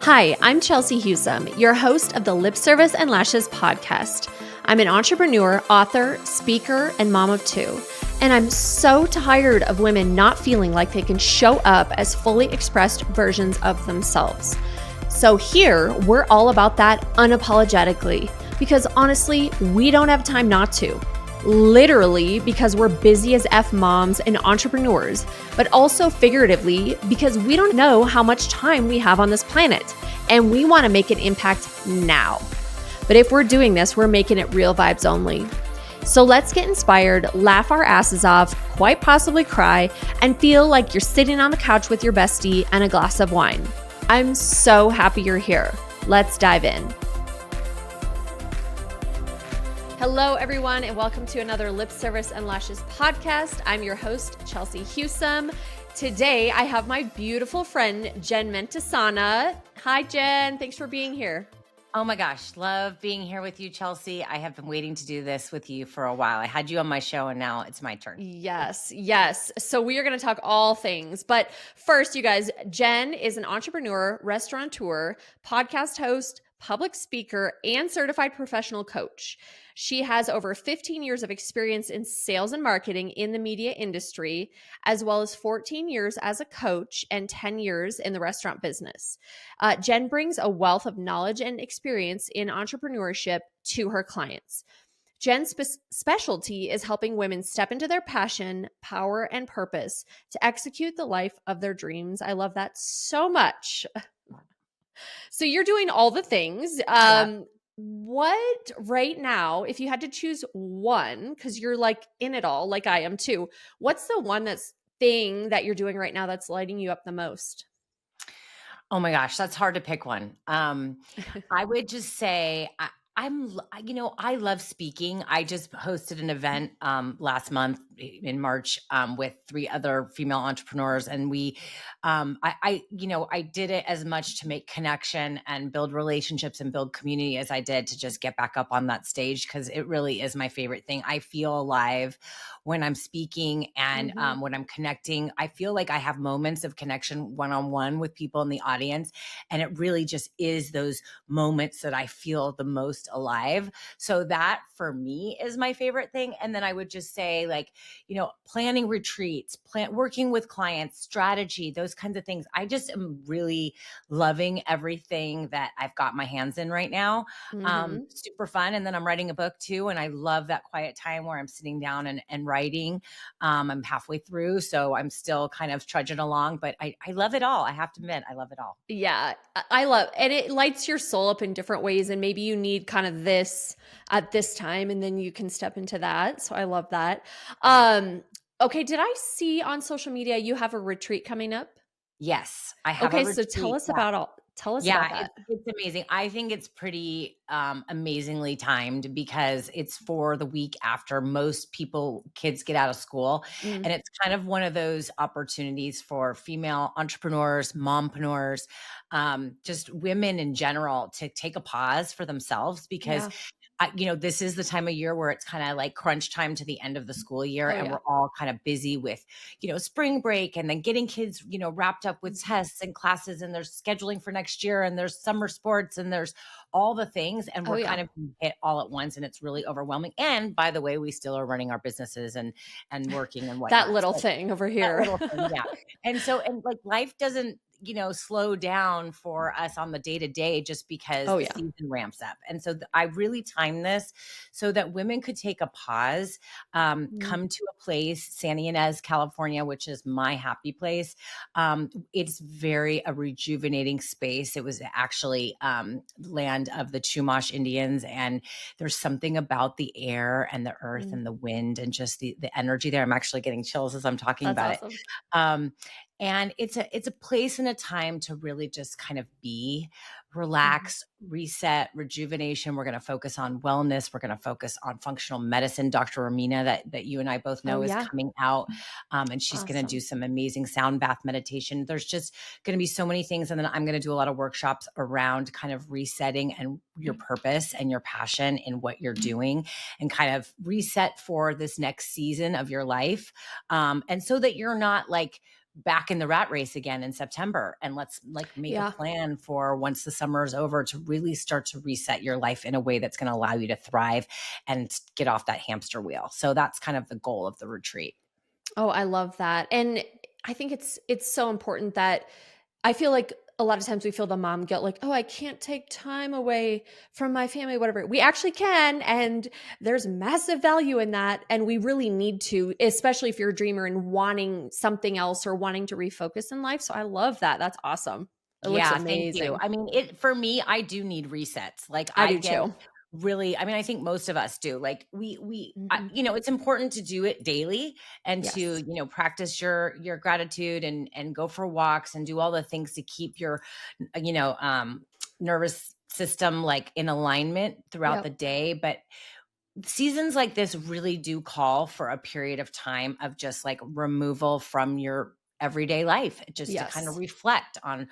Hi, I'm Chelsea Husum, your host of the Lip Service and Lashes podcast. I'm an entrepreneur, author, speaker, and mom of two. And I'm so tired of women not feeling like they can show up as fully expressed versions of themselves. So here, we're all about that unapologetically, because honestly, we don't have time not to. Literally because we're busy as F moms and entrepreneurs, but also figuratively because we don't know how much time we have on this planet and we want to make an impact now. But if we're doing this, we're making it real vibes only. So let's get inspired, laugh our asses off, quite possibly cry, and feel like you're sitting on the couch with your bestie and a glass of wine. I'm so happy you're here. Let's dive in. Hello, everyone, and welcome to another Lip Service and Lashes podcast. I'm your host, Chelsea Husum. Today, I have my beautiful friend, Jen Mentesana. Hi, Jen. Thanks for being here. Oh my gosh, love being here with you, Chelsea. I have been waiting to do this with you for a while. I had you on my show and now it's my turn. Yes. So we are going to talk all things. But first, you guys, Jen is an entrepreneur, restaurateur, podcast host, public speaker, and certified professional coach. She has over 15 years of experience in sales and marketing in the media industry, as well as 14 years as a coach and 10 years in the restaurant business. Jen brings a wealth of knowledge and experience in entrepreneurship to her clients. Jen's specialty is helping women step into their passion, power, and purpose to execute the life of their dreams. I love that so much. So you're doing all the things. What right now, if you had to choose one, because you're like in it all, like I am too, what's the one thing that you're doing right now that's lighting you up the most? Oh my gosh, that's hard to pick one. I would just say I love speaking. I just hosted an event last month in March with 3 other female entrepreneurs, and I did it as much to make connection and build relationships and build community as I did to just get back up on that stage, because it really is my favorite thing. I feel alive when I'm speaking and when I'm connecting. I feel like I have moments of connection one-on-one with people in the audience, and it really just is those moments that I feel the most alive. So that for me is my favorite thing. And then I would just say, like, planning retreats, working with clients, strategy, those kinds of things. I just am really loving everything that I've got my hands in right now. Super fun. And then I'm writing a book too. And I love that quiet time where I'm sitting down and writing. I'm halfway through, so I'm still kind of trudging along, but I love it all. I have to admit, I love it all. Yeah, I love, and it lights your soul up in different ways. And maybe you need kind of this at this time, and then you can step into that. So I love that. Okay. Did I see on social media you have a retreat coming up? Yes, I have a Okay. So retreat. tell us about that. It's amazing. I think it's pretty amazingly timed, because it's for the week after kids get out of school. Mm. And it's kind of one of those opportunities for female entrepreneurs, mompreneurs, just women in general, to take a pause for themselves, because this is the time of year where it's kind of like crunch time to the end of the school year. And we're all kind of busy with, spring break, and then getting kids, wrapped up with tests and classes, and there's scheduling for next year, and there's summer sports, and there's all the things. And we're kind of hit all at once, and it's really overwhelming. And by the way, we still are running our businesses and working and whatnot. That little thing over here. Yeah. And like life doesn't, slow down for us on the day to day, just because the season ramps up. And so I really timed this so that women could take a pause, come to a place, Santa Ynez, California, which is my happy place. It's a rejuvenating space. It was actually land of the Chumash Indians, and there's something about the air and the earth and the wind and just the energy there. I'm actually getting chills as I'm talking about it. And it's a place and a time to really just kind of be, relax, reset, rejuvenation. We're going to focus on wellness. We're going to focus on functional medicine. Dr. Romina, that you and I both know, is coming out, and she's going to do some amazing sound bath meditation. There's just going to be so many things. And then I'm going to do a lot of workshops around kind of resetting and your purpose and your passion in what you're doing, and kind of reset for this next season of your life. And so that you're not like back in the rat race again in September. And let's like make a plan for once the summer is over to really start to reset your life in a way that's going to allow you to thrive and get off that hamster wheel. So that's kind of the goal of the retreat. Oh, I love that. And I think it's so important that I feel like a lot of times we feel the mom guilt, like, oh, I can't take time away from my family, whatever. We actually can. And there's massive value in that. And we really need to, especially if you're a dreamer and wanting something else or wanting to refocus in life. So I love that. That's awesome. It looks amazing. Thank you. I mean, for me, I do need resets. Like I do too. Really, I mean, I think most of us do. Like you know, it's important to do it daily and to, you know, practice your gratitude and go for walks and do all the things to keep your, you know, nervous system like in alignment throughout the day. But seasons like this really do call for a period of time of just like removal from your everyday life, just to kind of reflect on,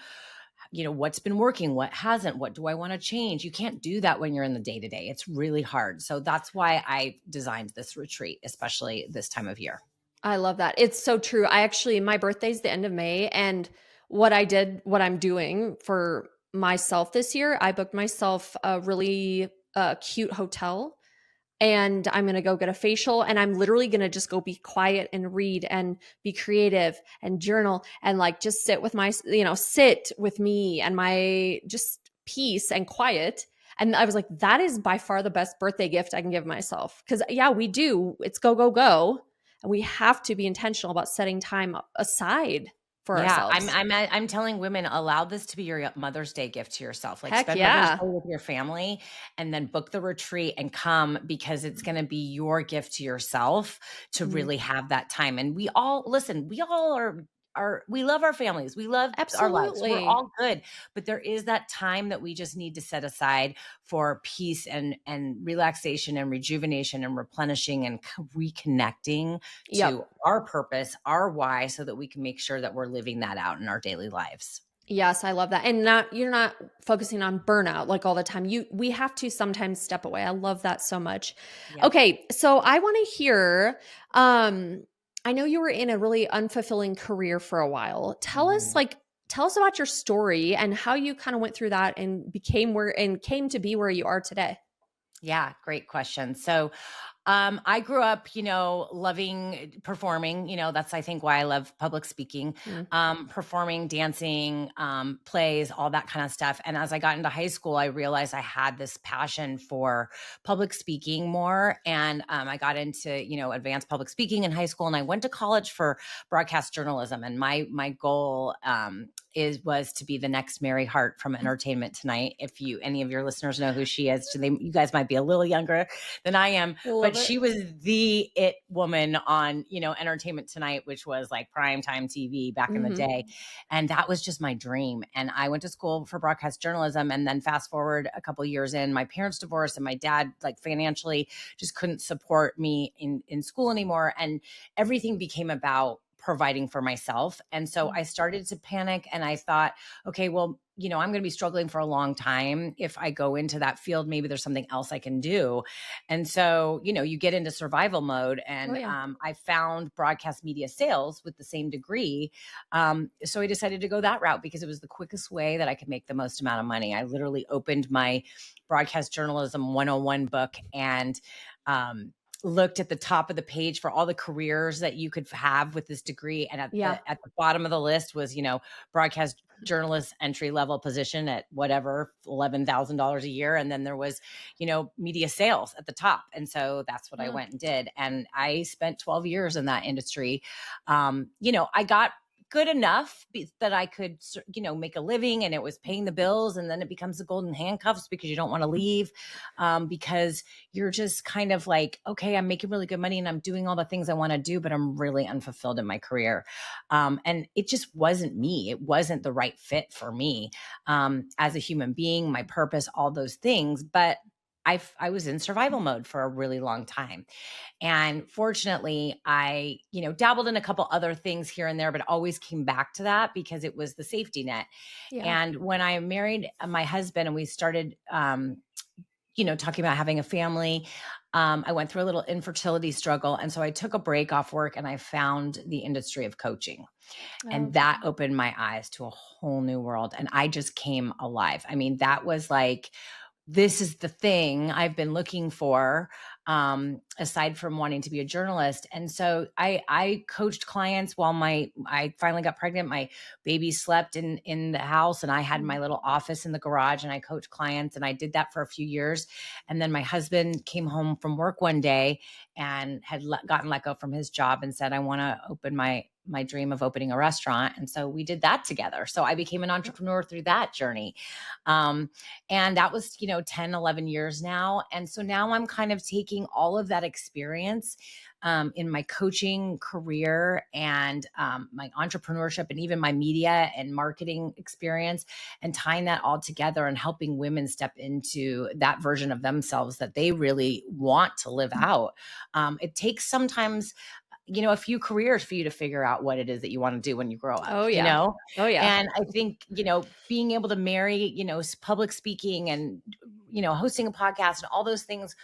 you know, what's been working, what hasn't, what do I want to change? You can't do that when you're in the day to day. It's really hard. So that's why I designed this retreat, especially this time of year. I love that. It's so true. My birthday's the end of May. And what I'm doing for myself this year, I booked myself a really cute hotel, and I'm going to go get a facial, and I'm literally going to just go be quiet and read and be creative and journal and like just sit with me and my just peace and quiet. And I was like, that is by far the best birthday gift I can give myself. Cause we do, it's go, go, go. And we have to be intentional about setting time aside for ourselves. I'm telling women, allow this to be your Mother's Day gift to yourself. Like spend Mother's Day with your family and then book the retreat and come, because it's going to be your gift to yourself to really have that time. And we all we love our families. We love our lives. We're all good. But there is that time that we just need to set aside for peace and relaxation and rejuvenation and replenishing and reconnecting to our purpose, our why, so that we can make sure that we're living that out in our daily lives. Yes, I love that. And you're not focusing on burnout like all the time. We have to sometimes step away. I love that so much. Yep. Okay, so I want to hear I know you were in a really unfulfilling career for a while. Tell us about your story and how you kind of went through that and came to be where you are today. Yeah, great question. So I grew up, you know, loving performing, you know, that's, I think, why I love public speaking, performing, dancing, plays, all that kind of stuff. And as I got into high school, I realized I had this passion for public speaking more. And I got into, you know, advanced public speaking in high school, and I went to college for broadcast journalism. And my goal was to be the next Mary Hart from Entertainment Tonight. If any of your listeners know who she is, you guys might be a little younger than I am, but she was the it woman on, you know, Entertainment Tonight, which was like primetime TV back in the day. And that was just my dream. And I went to school for broadcast journalism. And then fast forward a couple of years in, my parents divorced, and my dad like financially just couldn't support me in school anymore. And everything became about providing for myself. And so I started to panic, and I thought, okay, well, you know, I'm going to be struggling for a long time. If I go into that field, maybe there's something else I can do. And so, you know, you get into survival mode, and I found broadcast media sales with the same degree. So I decided to go that route because it was the quickest way that I could make the most amount of money. I literally opened my broadcast journalism 101 book and, looked at the top of the page for all the careers that you could have with this degree. And at the bottom of the list was, you know, broadcast journalist entry-level position at whatever, $11,000 a year. And then there was, you know, media sales at the top. And so that's what I went and did. And I spent 12 years in that industry. You know, I got good enough that I could, you know, make a living, and it was paying the bills. And then it becomes the golden handcuffs because you don't want to leave, because you're just kind of like, okay, I'm making really good money and I'm doing all the things I want to do, but I'm really unfulfilled in my career. And it just wasn't me. It wasn't the right fit for me, as a human being, my purpose, all those things. But I was in survival mode for a really long time. And fortunately, I, you know, dabbled in a couple other things here and there, but always came back to that because it was the safety net. Yeah. And when I married my husband and we started, talking about having a family. I went through a little infertility struggle. And so I took a break off work and I found the industry of coaching. And Okay. that opened my eyes to a whole new world. And I just came alive. I mean, that was like, this is the thing I've been looking for, aside from wanting to be a journalist. And so I coached clients while I finally got pregnant. My baby slept in the house, and I had my little office in the garage, and I coached clients, and I did that for a few years. And then my husband came home from work one day and had gotten let go from his job and said, I want to open my dream of opening a restaurant. And so we did that together. So I became an entrepreneur through that journey. And that was, 10, 11 years now. And so now I'm kind of taking all of that experience in my coaching career and my entrepreneurship and even my media and marketing experience, and tying that all together and helping women step into that version of themselves that they really want to live out. It takes sometimes a few careers for you to figure out what it is that you want to do when you grow up, Oh yeah. Oh yeah. And I think, being able to marry, public speaking and, hosting a podcast and all those things,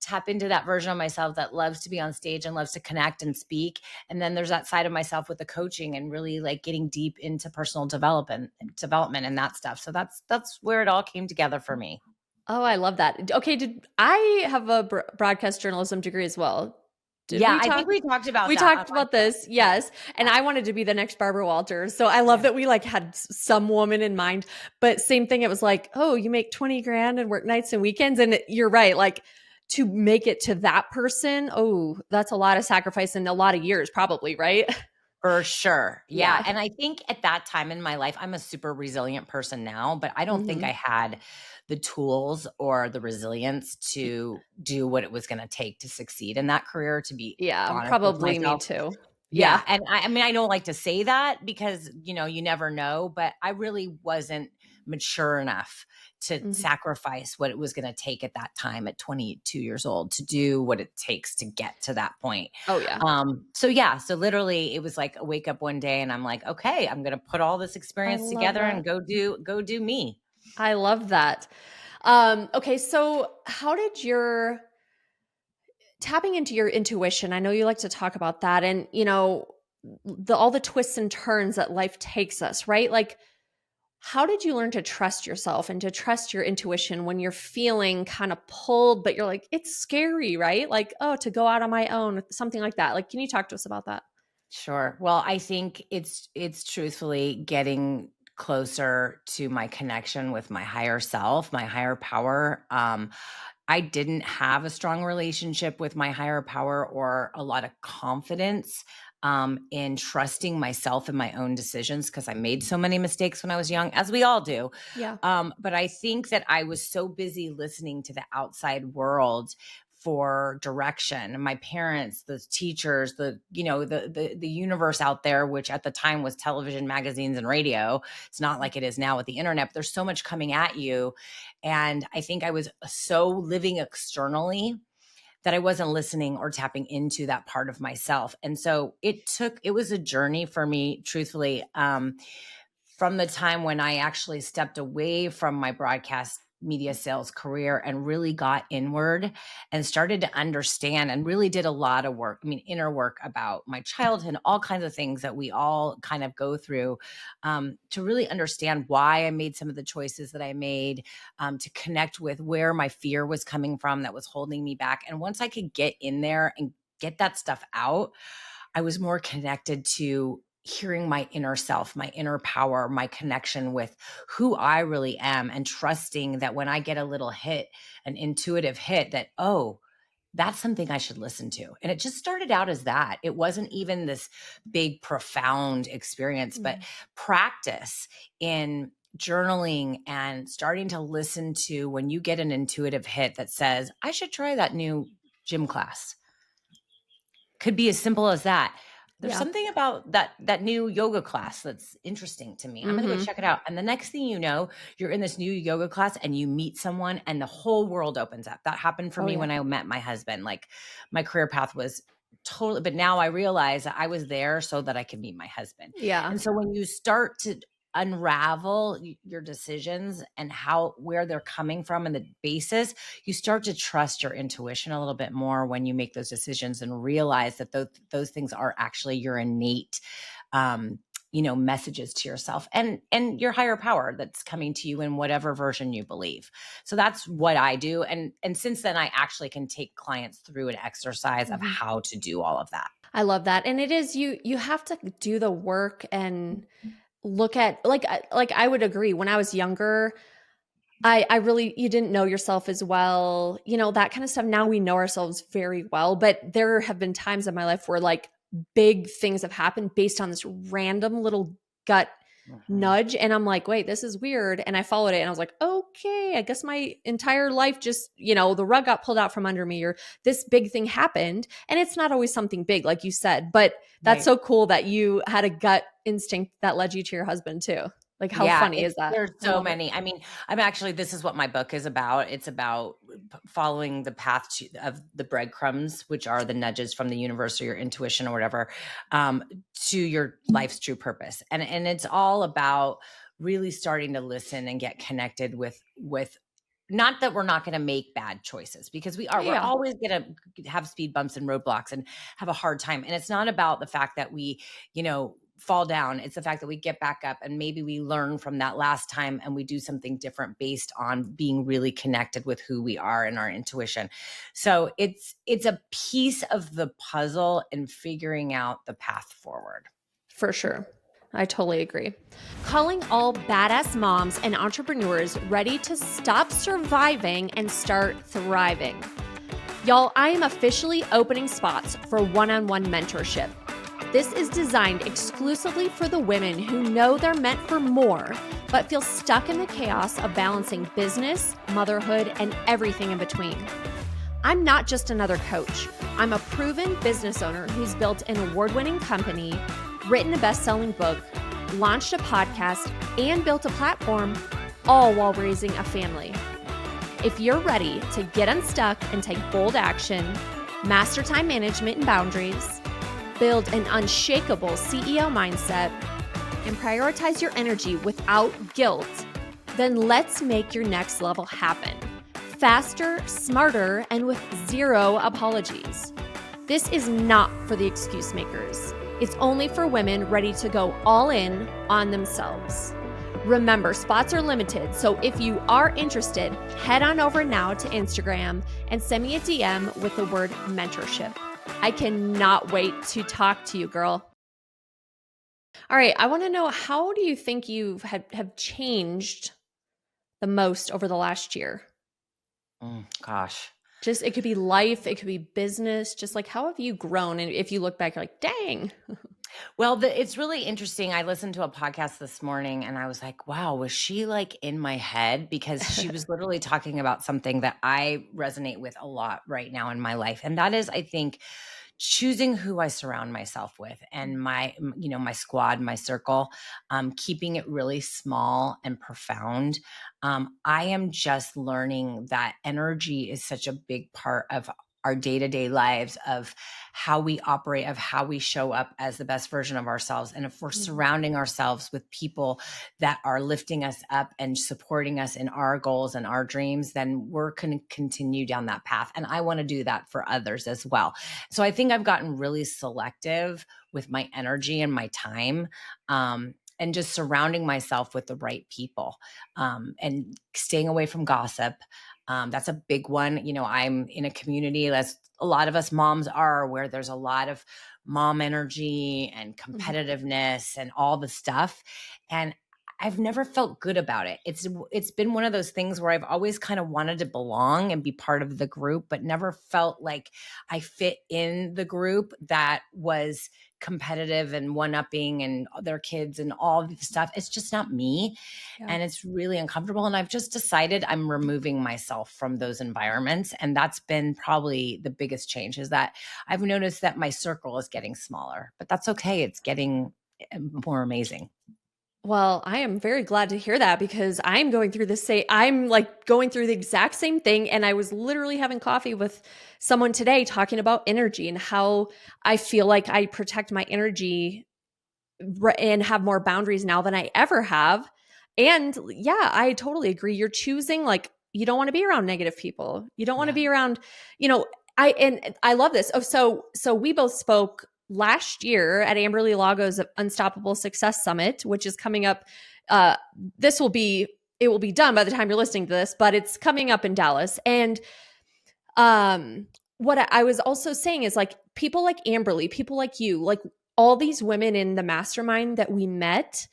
tap into that version of myself that loves to be on stage and loves to connect and speak. And then there's that side of myself with the coaching and really like getting deep into personal development and that stuff. So that's where it all came together for me. Oh, I love that. Okay, did I have a broadcast journalism degree as well? Did Yeah, we I talk? think we talked about We that talked on about this, yes. And I wanted to be the next Barbara Walters. So I love yeah. that we like had some woman in mind. But same thing, it was like, oh, you make 20 grand and work nights and weekends. And you're right. Like to make it to that person, oh, that's a lot of sacrifice and a lot of years, probably, right? For sure. Yeah. Yeah. And I think at that time in my life, I'm a super resilient person now, but I don't think I Hmm. had the tools or the resilience to do what it was going to take to succeed in that career, to be Yeah. honest with Probably me myself. too. Yeah. Yeah. And I mean, I don't like to say that because, you never know, but I really wasn't mature enough to Mhm. sacrifice what it was going to take at that time at 22 years old to do what it takes to get to that point. Oh, yeah. So yeah, so literally it was like a wake up one day and I'm like, okay, I'm going to put all this I experience love together and that. go do me. I love that. Okay, so how did your tapping into your intuition? I know you like to talk about that, and all the twists and turns that life takes us, right? Like, how did you learn to trust yourself and to trust your intuition when you're feeling kind of pulled, but you're like, it's scary, right? Like, oh, to go out on my own, something like that. Like, can you talk to us about that? Sure. Well, I think it's truthfully getting closer to my connection with my higher self, my higher power. I didn't have a strong relationship with my higher power or a lot of confidence in trusting myself and my own decisions because I made so many mistakes when I was young, as we all do. Yeah. But I think that I was so busy listening to the outside world for direction. My parents, the teachers, the universe out there, which at the time was television, magazines, and radio. It's not like it is now with the internet. But there's so much coming at you. And I think I was so living externally that I wasn't listening or tapping into that part of myself. And so it was a journey for me, truthfully, from the time when I actually stepped away from my broadcast media sales career and really got inward and started to understand and really did a lot of work. I mean, inner work about my childhood, all kinds of things that we all kind of go through, to really understand why I made some of the choices that I made, to connect with where my fear was coming from that was holding me back. And once I could get in there and get that stuff out, I was more connected to hearing my inner self, my inner power, my connection with who I really am, and trusting that when I get a little hit, an intuitive hit, that, oh, that's something I should listen to. And it just started out as that. It wasn't even this big, profound experience, but Mhm. practice in journaling and starting to listen to when you get an intuitive hit that says, I should try that new gym class. Could be as simple as that. There's Yeah. something about that new yoga class that's interesting to me. I'm gonna go Hmm. check it out. And the next thing you know, you're in this new yoga class and you meet someone and the whole world opens up. That happened for Oh, me yeah. when I met my husband. Like my career path was totally, but now I realize that I was there so that I could meet my husband. Yeah. And so when you start to unravel your decisions and where they're coming from and the basis, you start to trust your intuition a little bit more when you make those decisions and realize that those things are actually your innate messages to yourself and your higher power that's coming to you in whatever version you believe. So that's what I do. And since then, I actually can take clients through an exercise of how to do all of that. I love that. And it is, you have to do the work and look at, like I would agree. When I was younger, I really, you didn't know yourself as well, that kind of stuff. Now we know ourselves very well, but there have been times in my life where like big things have happened based on this random little gut nudge. And I'm like, wait, this is weird. And I followed it and I was like, okay, I guess my entire life just, the rug got pulled out from under me, or this big thing happened. And it's not always something big, like you said, but that's so cool that you had a gut instinct that led you to your husband too. Like, how funny is that? There's so many. I mean, this is what my book is about. It's about following the path of the breadcrumbs, which are the nudges from the universe or your intuition or whatever, to your life's true purpose. And it's all about really starting to listen and get connected with not that we're not going to make bad choices, because we're always going to have speed bumps and roadblocks and have a hard time. And it's not about the fact that we, fall down. It's the fact that we get back up and maybe we learn from that last time and we do something different based on being really connected with who we are and our intuition. So it's a piece of the puzzle in figuring out the path forward. For sure. I totally agree. Calling all badass moms and entrepreneurs ready to stop surviving and start thriving. Y'all, I am officially opening spots for one-on-one mentorship. This is designed exclusively for the women who know they're meant for more, but feel stuck in the chaos of balancing business, motherhood, and everything in between. I'm not just another coach. I'm a proven business owner who's built an award-winning company, written a best-selling book, launched a podcast, and built a platform, all while raising a family. If you're ready to get unstuck and take bold action, master time management and boundaries, build an unshakable CEO mindset, and prioritize your energy without guilt, then let's make your next level happen. Faster, smarter, and with zero apologies. This is not for the excuse makers. It's only for women ready to go all in on themselves. Remember, spots are limited, so if you are interested, head on over now to Instagram and send me a DM with the word mentorship. I cannot wait to talk to you, girl. All right, I want to know, how do you think you have changed the most over the last year? Gosh. Just, it could be life, it could be business, just like, how have you grown? And if you look back, you're like, dang. Well, it's really interesting. I listened to a podcast this morning and I was like, wow, was she like in my head? Because she was literally talking about something that I resonate with a lot right now in my life. And that is, I think, choosing who I surround myself with and my squad, my circle, keeping it really small and profound. I am just learning that energy is such a big part of our day-to-day lives, of how we operate, of how we show up as the best version of ourselves. And if we're surrounding ourselves with people that are lifting us up and supporting us in our goals and our dreams, then we're going to continue down that path. And I want to do that for others as well. So I think I've gotten really selective with my energy and my time, and just surrounding myself with the right people, and staying away from gossip. That's a big one. I'm in a community, as a lot of us moms are, where there's a lot of mom energy and competitiveness and all the stuff. And I've never felt good about it. It's been one of those things where I've always kind of wanted to belong and be part of the group, but never felt like I fit in the group that was competitive and one-upping and their kids and all the stuff. It's just not me. Yeah. And it's really uncomfortable. And I've just decided I'm removing myself from those environments. And that's been probably the biggest change, is that I've noticed that my circle is getting smaller, but that's okay. It's getting more amazing. Well, I am very glad to hear that, because I'm going through I'm like going through the exact same thing. And I was literally having coffee with someone today talking about energy and how I feel like I protect my energy and have more boundaries now than I ever have. And yeah, I totally agree. You're choosing, like, you don't want to be around negative people. You don't want to be around, I love this. Oh, so we both spoke last year at Amberly Lago's Unstoppable Success Summit, which is coming up. This will be, it will be done by the time you're listening to this, but it's coming up in Dallas. And what I was also saying is, like, people like Amberly, people like you, like all these women in the mastermind that we met,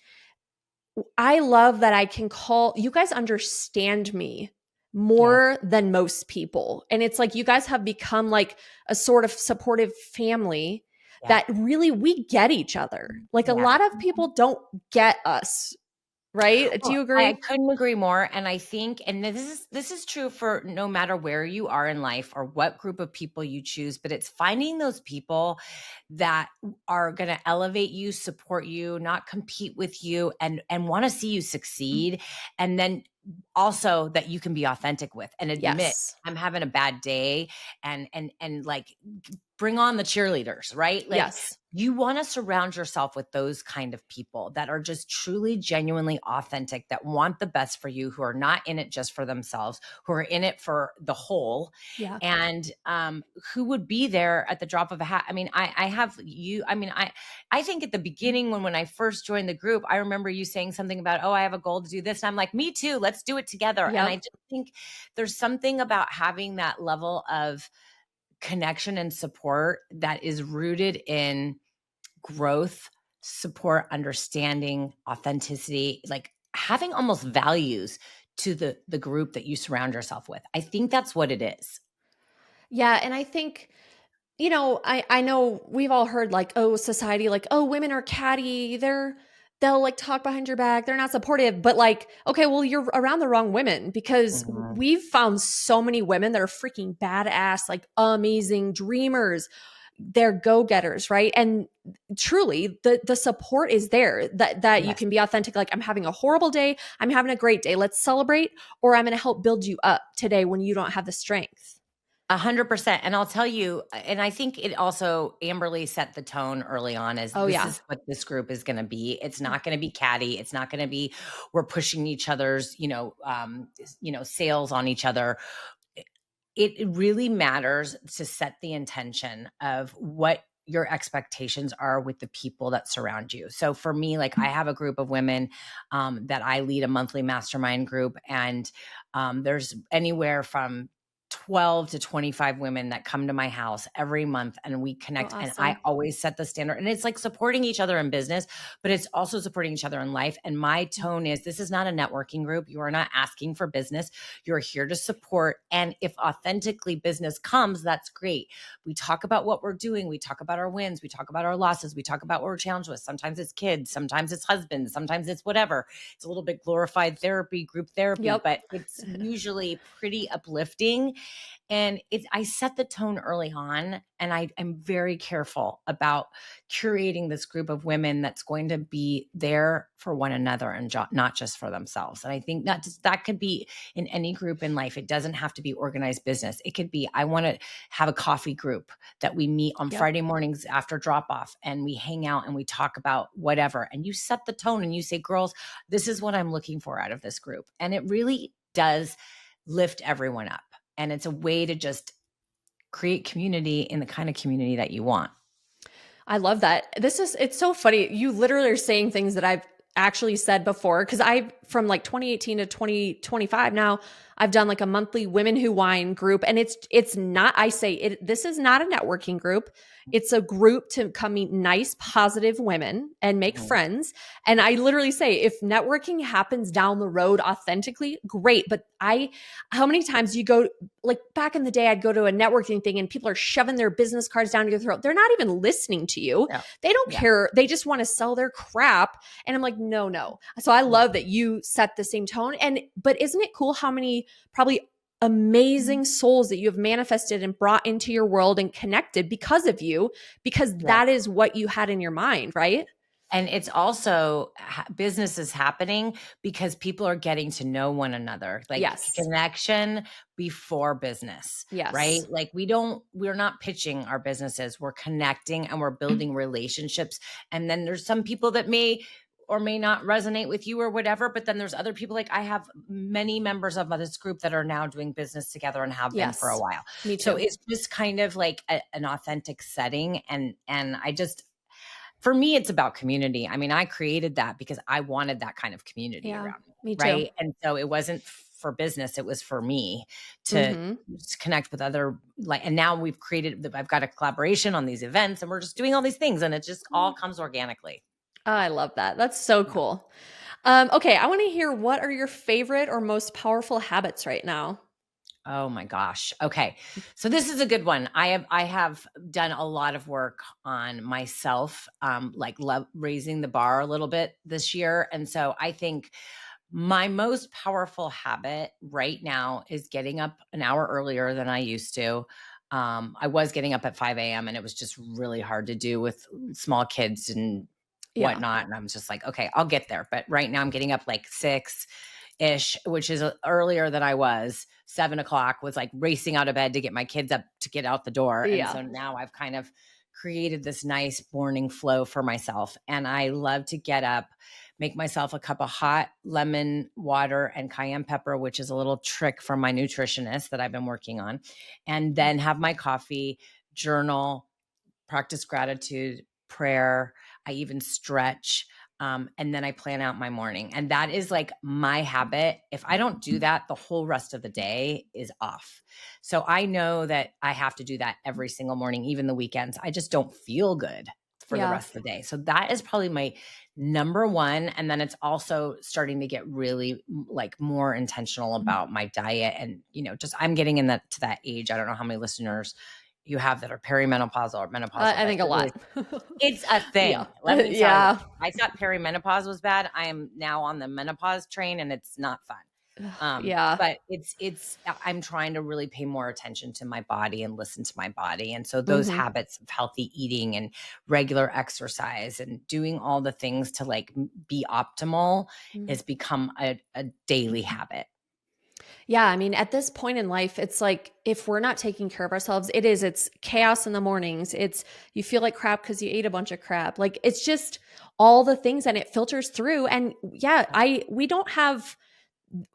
I love that I can call you guys, understand me more than most people. And it's like, you guys have become like a sort of supportive family that really, we get each other. Like a lot of people don't get us. Right? Do you agree? I couldn't agree more. And I think, and this is true for no matter where you are in life or what group of people you choose, but it's finding those people that are going to elevate you, support you, not compete with you, and want to see you succeed. And then also that you can be authentic with and admit, I'm having a bad day, and like bring on the cheerleaders, right? Like, you want to surround yourself with those kind of people that are just truly, genuinely authentic, that want the best for you, who are not in it just for themselves, who are in it for the whole, and who would be there at the drop of a hat. I mean, I have you. I mean, I think at the beginning when I first joined the group, I remember you saying something about, oh, I have a goal to do this, and I'm like, me too. Let's do it together. And I just think there's something about having that level of connection and support that is rooted in growth, support, understanding, authenticity, like having almost values to the group that you surround yourself with. I think that's what it is. Yeah. And I think, I know we've all heard, like, oh, society, like, oh, women are catty. They'll like talk behind your back. They're not supportive. But like, okay, well, you're around the wrong women, because we've found so many women that are freaking badass, like amazing dreamers. They're go-getters, right? And truly the support is there, that you can be authentic. Like, I'm having a horrible day, I'm having a great day, let's celebrate, or I'm going to help build you up today when you don't have the strength. 100%. And I'll tell you, and I think it also, Amberly set the tone early on as this is what this group is going to be. It's not going to be catty. It's not going to be, we're pushing each other's, sales on each other. It really matters to set the intention of what your expectations are with the people that surround you. So for me, like, I have a group of women that I lead, a monthly mastermind group, and there's anywhere from 12 to 25 women that come to my house every month, and we connect. And I always set the standard, and it's like supporting each other in business, but it's also supporting each other in life. And my tone is, this is not a networking group. You are not asking for business. You're here to support. And if authentically business comes, that's great. We talk about what we're doing. We talk about our wins. We talk about our losses. We talk about what we're challenged with. Sometimes it's kids. Sometimes it's husbands. Sometimes it's whatever. It's a little bit glorified therapy, group therapy, but it's usually pretty uplifting. And I set the tone early on, and I'm very careful about curating this group of women that's going to be there for one another and not just for themselves. And I think that could be in any group in life. It doesn't have to be organized business. It could be, I want to have a coffee group that we meet on Friday mornings after drop off, and we hang out and we talk about whatever. And you set the tone and you say, girls, this is what I'm looking for out of this group. And it really does lift everyone up. And it's a way to just create community in the kind of community that you want. I love that. It's so funny. You literally are saying things that I've actually said before, because from like 2018 to 2025 now, I've done like a monthly Women Who Wine group. And it's not, I say it, this is not a networking group. It's a group to come meet nice, positive women and make friends. And I literally say, if networking happens down the road authentically, great. But how many times you go, like back in the day, I'd go to a networking thing and people are shoving their business cards down your throat. They're not even listening to you. No. They don't care. They just want to sell their crap. And I'm like, no. So I love that you set the same tone. But isn't it cool how many probably amazing souls that you have manifested and brought into your world and connected because of you, because that is what you had in your mind, right? And it's also business is happening because people are getting to know one another, like Yes. connection before business, right? Yes. Like we're not pitching our businesses, we're connecting and we're building relationships. And then there's some people that may or may not resonate with you or whatever. But then there's other people, like I have many members of this group that are now doing business together and have been for a Yes. while. Me So too. it's just kind of like an authentic setting. And I just, for me, it's about community. I mean, I created that because I wanted that kind of community Yeah. around me. Me too. Right. And so it wasn't for business, it was for me to Mhm. just connect with other, like, and now I've got a collaboration on these events and we're just doing all these things and it just all comes organically. I love that. That's so Yeah. cool. Okay, I want to hear, what are your favorite or most powerful habits right now? Oh my gosh. Okay. So this is a good one. I have done a lot of work on myself, like raising the bar a little bit this year. And so I think my most powerful habit right now is getting up an hour earlier than I used to. I was getting up at 5 a.m. and it was just really hard to do with small kids and Yeah. whatnot. And I'm just like, okay, I'll get there. But right now I'm getting up like 6 ish, which is earlier than I was. 7 o'clock was like racing out of bed to get my kids up to get out the door. And Yeah. so now I've kind of created this nice morning flow for myself. And I love to get up, make myself a cup of hot lemon water and cayenne pepper, which is a little trick from my nutritionist that I've been working on, and then have my coffee, journal, practice gratitude, prayer. I even stretch. And then I plan out my morning. And that is like my habit. If I don't do that, the whole rest of the day is off. So I know that I have to do that every single morning, even the weekends. I just don't feel good for the Yeah. rest of the day. So that is probably my number one. And then it's also starting to get really like more intentional about my diet. And, just I'm getting in to that age. I don't know how many listeners you have that are perimenopausal or menopausal, I but think a lot. it's a Yeah. thing. Let me tell you. Yeah. I thought perimenopause was bad. I am now on the menopause train and it's not fun. Yeah. But I'm trying to really pay more attention to my body and listen to my body. And so those Mhm. habits of healthy eating and regular exercise and doing all the things to like be optimal Mhm. has become a daily habit. Yeah, I mean, at this point in life, it's like if we're not taking care of ourselves, it's chaos in the mornings. It's you feel like crap because you ate a bunch of crap. Like it's just all the things and it filters through. And yeah, we don't have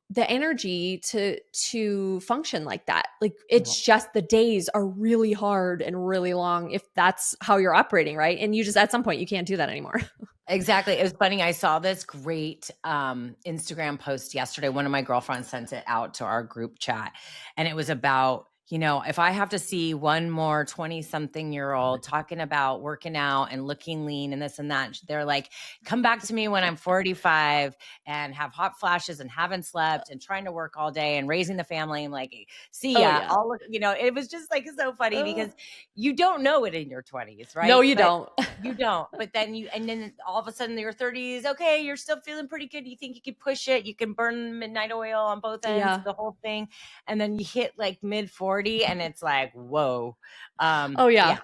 the energy to function like that. Like it's just the days are really hard and really long if that's how you're operating, right? And you just at some point you can't do that anymore. Exactly. It was funny. I saw this great Instagram post yesterday. One of my girlfriends sent it out to our group chat, and it was about, if I have to see one more 20-something-year-old talking about working out and looking lean and this and that, they're like, come back to me when I'm 45 and have hot flashes and haven't slept and trying to work all day and raising the family. And like, see Oh ya. yeah. It was just like so funny because you don't know it in your 20s, No, right? you But don't. you don't. But then all of a sudden your 30s, okay, you're still feeling pretty good. You think you can push it. You can burn midnight oil on both ends Yeah. of the whole thing. And then you hit like mid 40 and it's like, whoa. Oh yeah. Yeah.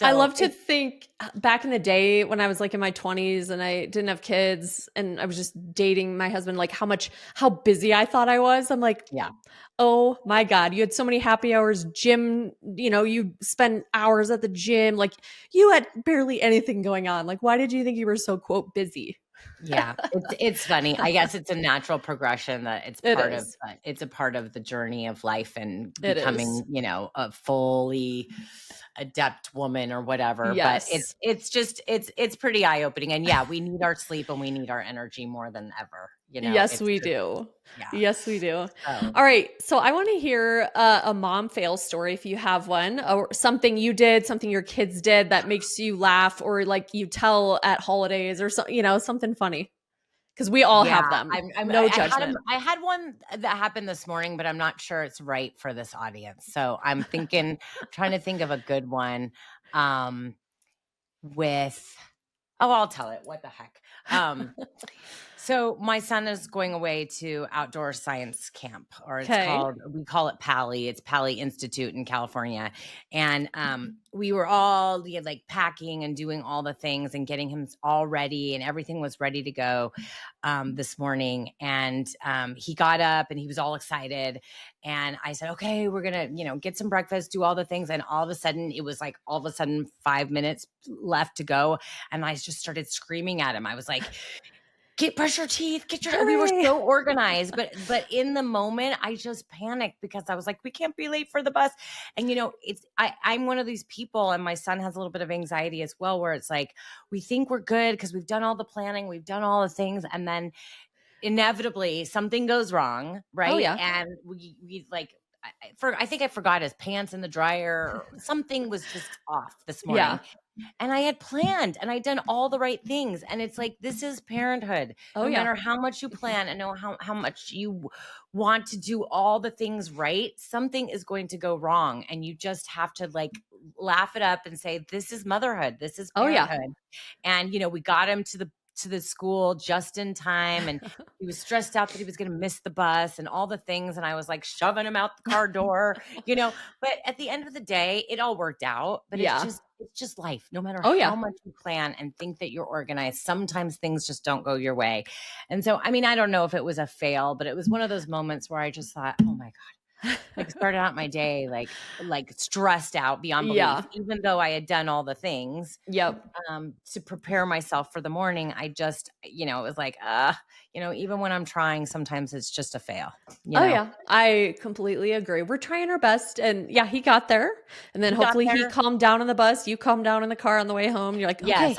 I So love to think back in the day when I was like in my 20s and I didn't have kids and I was just dating my husband, like how busy I thought I was. I'm like, yeah. oh my God, you had so many happy hours, gym, you spend hours at the gym. Like you had barely anything going on. Like, why did you think you were so quote busy? Yeah, it's funny. I guess it's a natural progression that It is. it's a part of the journey of life and It is. becoming, a fully adept woman or whatever. But Yes. it's pretty eye-opening. And yeah, we need our sleep and we need our energy more than ever. Yes, It's we just, do. yeah. Yes, we do. So All right. So I want to hear a mom fail story if you have one, or something you did, something your kids did that makes you laugh, or like you tell at holidays, or something funny. Because we all yeah, have them. I'm No I judgment. had one that happened this morning, but I'm not sure it's right for this audience. So trying to think of a good one. With I'll tell it. What the heck? So my son is going away to outdoor science camp, or we call it PALI. It's PALI Institute in California. And we were all like packing and doing all the things and getting him all ready, and everything was ready to go this morning. And he got up and he was all excited. And I said, okay, we're going to, get some breakfast, do all the things. And all of a sudden, it was like 5 minutes left to go. And I just started screaming at him. I was like, brush your teeth, we were so organized, but in the moment I just panicked because I was like, we can't be late for the bus. And I'm one of these people, and my son has a little bit of anxiety as well, where it's like, we think we're good because we've done all the planning, we've done all the things. And then inevitably something goes wrong. Right. Oh, yeah. And we like, I think I forgot his pants in the dryer, or something was just off this morning. Yeah. And I had planned and I'd done all the right things. And it's like, this is parenthood. No matter how much you plan and know how much you want to do all the things right, something is going to go wrong. And you just have to like laugh it up and say, this is motherhood. This is parenthood. And, we got him to the school just in time, and he was stressed out that he was going to miss the bus and all the things. And I was like shoving him out the car door, but at the end of the day, it all worked out. But it's just life. No matter how much you plan and think that you're organized, sometimes things just don't go your way. And so, I mean, I don't know if it was a fail, but it was one of those moments where I just thought, oh my God, like started out my day like stressed out beyond belief, even though I had done all the things to prepare myself for the morning. I just, it was like, even when I'm trying, sometimes it's just a fail. I completely agree. We're trying our best, and he got there, and then hopefully he calmed down on the bus. You calmed down in the car on the way home. You're like, okay. Yes,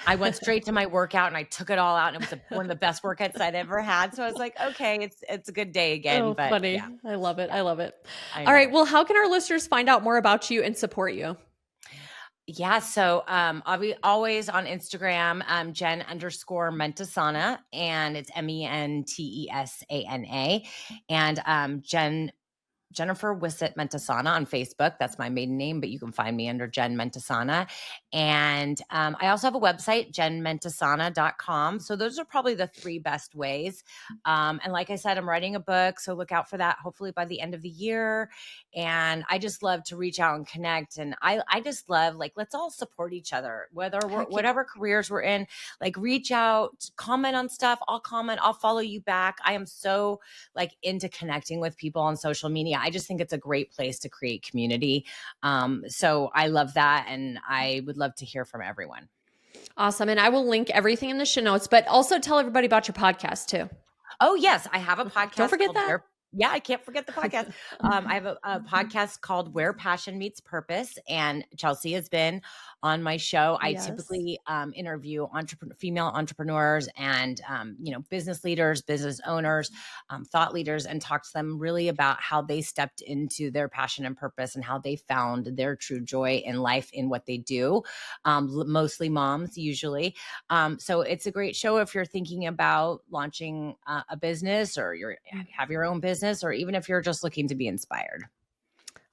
I went straight to my workout and I took it all out, and it was one of the best workouts I'd ever had. So I was like, okay, it's a good day again. Oh, but funny. Yeah. I love it. I love it. All right. Well, how can our listeners find out more about you and support you? Yeah. So I'll be always on Instagram, Jen_Mentesana, and it's MENTESANA, and Jennifer Wissett Mentesana on Facebook. That's my maiden name, but you can find me under Jen Mentesana. And I also have a website, jenmentesana.com. So those are probably the 3 best ways. And like I said, I'm writing a book, so look out for that hopefully by the end of the year. And I just love to reach out and connect. And I just love, like, let's all support each other, whatever careers we're in, like reach out, comment on stuff. I'll comment, I'll follow you back. I am so like into connecting with people on social media. I just think it's a great place to create community. So I love that. And I would love to hear from everyone. Awesome. And I will link everything in the show notes, but also tell everybody about your podcast too. Oh yes. I have a podcast. Don't forget that. Yeah, I can't forget the podcast. I have a podcast called Where Passion Meets Purpose, and Chelsea has been on my show. I typically interview female entrepreneurs and business leaders, business owners, thought leaders, and talk to them really about how they stepped into their passion and purpose and how they found their true joy in life in what they do. Mostly moms, usually. So it's a great show if you're thinking about launching a business, or you have your own business, or even if you're just looking to be inspired.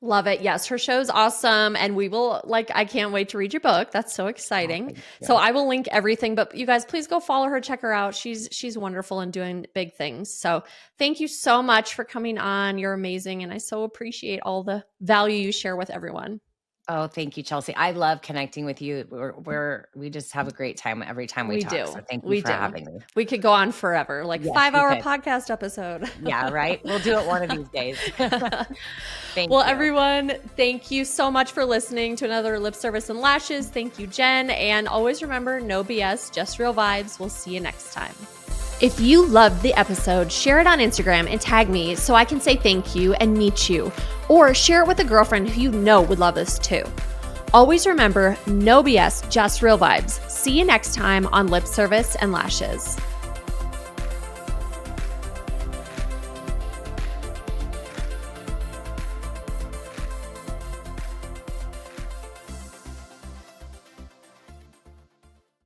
Love it. Yes. Her show's awesome. And we will, I can't wait to read your book. That's so exciting. So I will link everything, but you guys, please go follow her, check her out. She's wonderful and doing big things. So thank you so much for coming on. You're amazing. And I so appreciate all the value you share with everyone. Oh, thank you, Chelsea. I love connecting with you. We just have a great time every time we talk. So thank you for having me. We could go on forever, 5-hour podcast episode. Yeah, right. We'll do it one of these days. Thank you. Everyone, thank you so much for listening to another Lip Service and Lashes. Thank you, Jen. And always remember, no BS, just real vibes. We'll see you next time. If you loved the episode, share it on Instagram and tag me so I can say thank you and meet you. Or share it with a girlfriend who you know would love this too. Always remember, no BS, just real vibes. See you next time on Lip Service and Lashes.